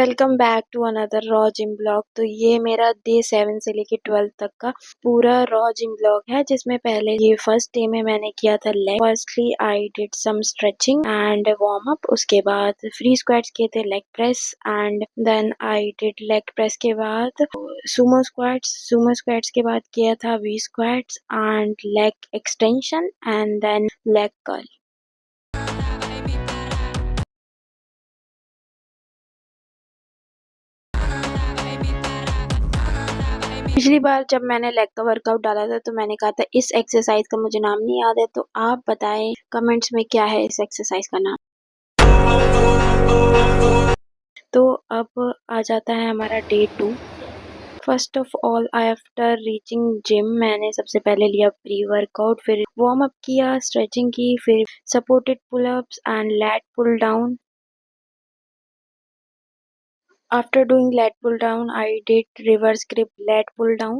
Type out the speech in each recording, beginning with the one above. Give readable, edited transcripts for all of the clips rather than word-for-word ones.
Welcome back to another raw gym blog. तो ये मेरा डे 7 से लेके 12 तक का पूरा रॉ जिम ब्लॉग है, जिसमें पहले ये फर्स्ट डे में मैंने किया था leg. Firstly I did some stretching and warm up. उसके बाद फ्री स्क्वाट्स किए थे, leg press, and then I did leg press के बाद सुमो स्क्वाट्स। सुमो स्क्वाट्स के बाद किया था V squats and leg extension and then leg curl. पिछली बार जब मैंने लेग का वर्कआउट डाला था तो मैंने कहा था इस एक्सरसाइज का मुझे नाम नहीं याद है, तो आप बताएं कमेंट्स में क्या है इस एक्सरसाइज का नाम। तो अब आ जाता है हमारा day 2। First of all after reaching gym मैंने सबसे पहले लिया प्री वर्कआउट, फिर वार्म अप किया, स्ट्रेचिंग की, फिर supported pull ups and lat pull down. After doing lat pull down, I did reverse grip lat pull down.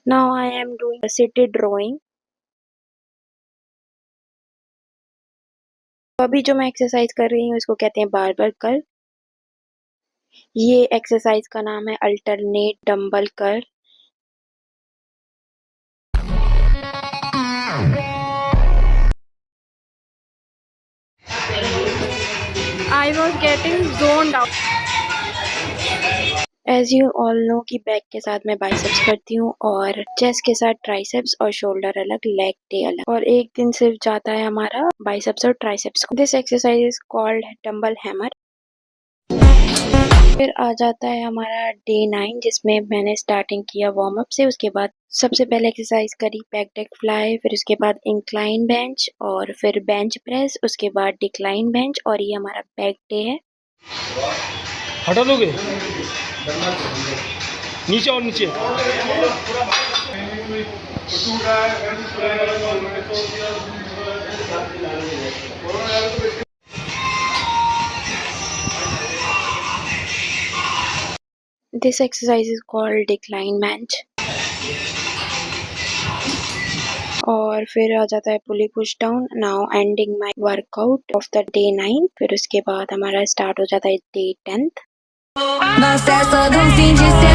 Now I am doing a seated rowing. तो अभी जो मैं exercise कर रही हूँ इसको कहते हैं बारबल कर्ल। ये एक्सरसाइज का नाम है alternate dumbbell curl. I was getting zoned out. As you all know कि बैक के साथ मैं बाइसेप्स करती हूँ और चेस्ट के साथ ट्राइसेप्स और शोल्डर अलग, लेग डे अलग, और एक दिन सिर्फ जाता है हमारा बाइसेप्स और ट्राइसेप्स को। This exercise is called dumbbell hammer. फिर आ जाता है हमारा डे 9, जिसमें मैंने स्टार्टिंग किया वार्म अप से। उसके बाद सबसे पहले एक्सरसाइज करी बैक डेक फ्लाई, फिर उसके बाद इंक्लाइन बेंच और फिर बेंच प्रेस, उसके बाद डिक्लाइन बेंच, और ये हमारा बैक डे है। हटा दोगे नीचे और नीचे। This exercise is called decline bench। और फिर आ जाता है pulley push down. Now ending my workout of the day 9। फिर उसके बाद हमारा स्टार्ट हो जाता है day 10th।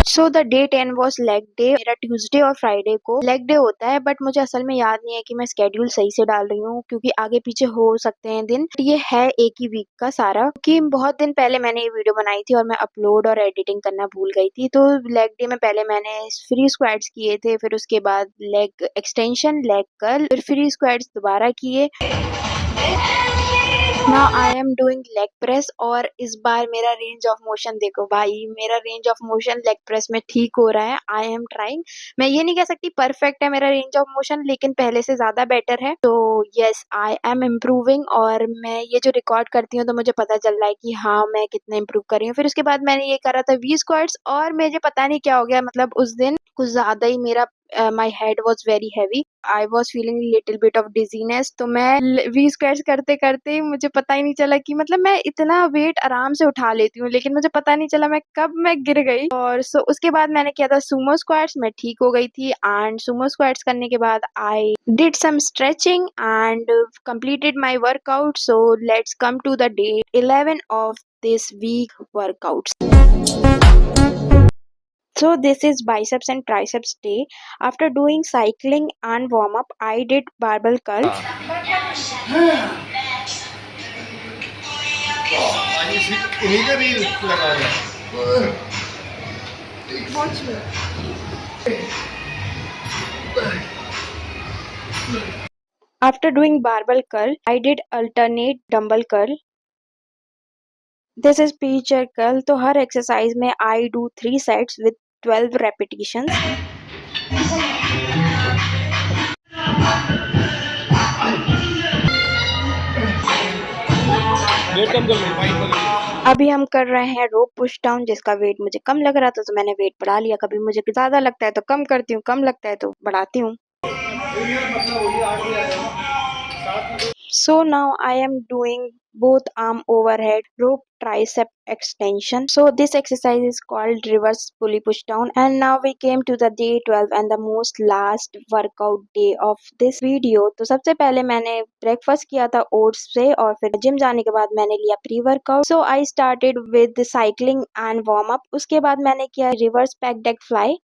So the day 10 was leg day. मेरा ट्यूसडे और फ्राइडे को लेग डे होता है, बट मुझे असल में याद नहीं है कि मैं स्केड्यूल सही से डाल रही हूँ, क्योंकि आगे पीछे हो सकते हैं दिन। ये है एक ही वीक का सारा, कि बहुत दिन पहले मैंने ये वीडियो बनाई थी और मैं अपलोड और एडिटिंग करना भूल गई थी। तो लेग डे में पहले मैंने फ्री स्क्वाट्स किए थे, फिर उसके बाद लेग एक्सटेंशन, लेग कर्ल, फिर फ्री स्क्वाट्स दोबारा किए। Now I am doing leg press, और इस बार मेरा रेंज ऑफ मोशन देखो भाई, मेरा range of motion leg press में ठीक हो रहा है। I am trying. मैं ये नहीं कह सकती परफेक्ट है मेरा रेंज ऑफ मोशन, लेकिन पहले से ज्यादा बेटर है। तो यस, आई एम इम्प्रूविंग, और मैं ये जो रिकॉर्ड करती हूँ तो मुझे पता चल रहा है कि हाँ मैं कितना इम्प्रूव कर रही हूँ। फिर उसके बाद मैंने ये करा था वी स्क्वाट्स, और मुझे पता नहीं क्या हो गया, मतलब उस दिन कुछ ज्यादा ही मेरा my head was very heavy. I was feeling little bit of dizziness. तो मैं वी स्क्वाट्स करते करते मुझे पता ही नहीं चला कि, मतलब मैं इतना वेट आराम से उठा लेती हूँ, लेकिन मुझे पता नहीं चला मैं गिर गई। और उसके बाद मैंने किया था सुमो स्क्वाट्स, मैं ठीक हो गई थी। एंड सुमो स्क्वाट्स करने के बाद I did some stretching and completed my workout. So let's come to the day 11 of this week workouts. So this is biceps and triceps day. After doing cycling and warm up, I did barbell curl. After doing barbell curl, I did alternate dumbbell curl. This is P-chair curl. तो हर exercise में I do 3 sets with 12 repetitions. अभी हम कर रहे हैं रोप push down, जिसका wait मुझे कम लग रहा था तो मैंने वेट बढ़ा लिया। कभी मुझे ज्यादा लगता है तो कम करती हूँ, कम लगता है तो बढ़ाती हूँ। So now I am doing both arm overhead rope tricep extension. So this exercise is called reverse pulley push down. And now we came to the day 12 and the most last workout day of this video. तो सबसे पहले मैंने breakfast किया था oats से और फिर gym जाने के बाद मैंने लिया pre workout. So I started with cycling and warm up. उसके बाद मैंने किया reverse pack deck fly.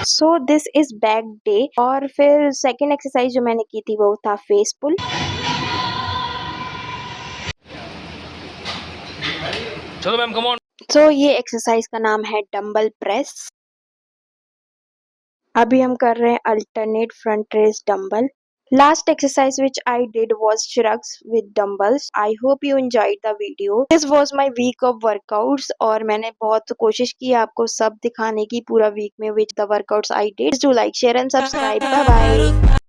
So this is back day. और फिर सेकेंड एक्सरसाइज जो मैंने की थी वो था फेस पुल. चलो मैम कम ऑन. सो ये एक्सरसाइज का नाम है डंबल प्रेस. अभी हम कर रहे हैं alternate front race dumbbell. Last exercise which I did was shrugs with dumbbells. I hope you enjoyed the video. This was my week of workouts और मैंने बहुत कोशिश की आपको सब दिखाने की पूरा वीक में which the workouts I did. Do like, share and subscribe. Bye bye.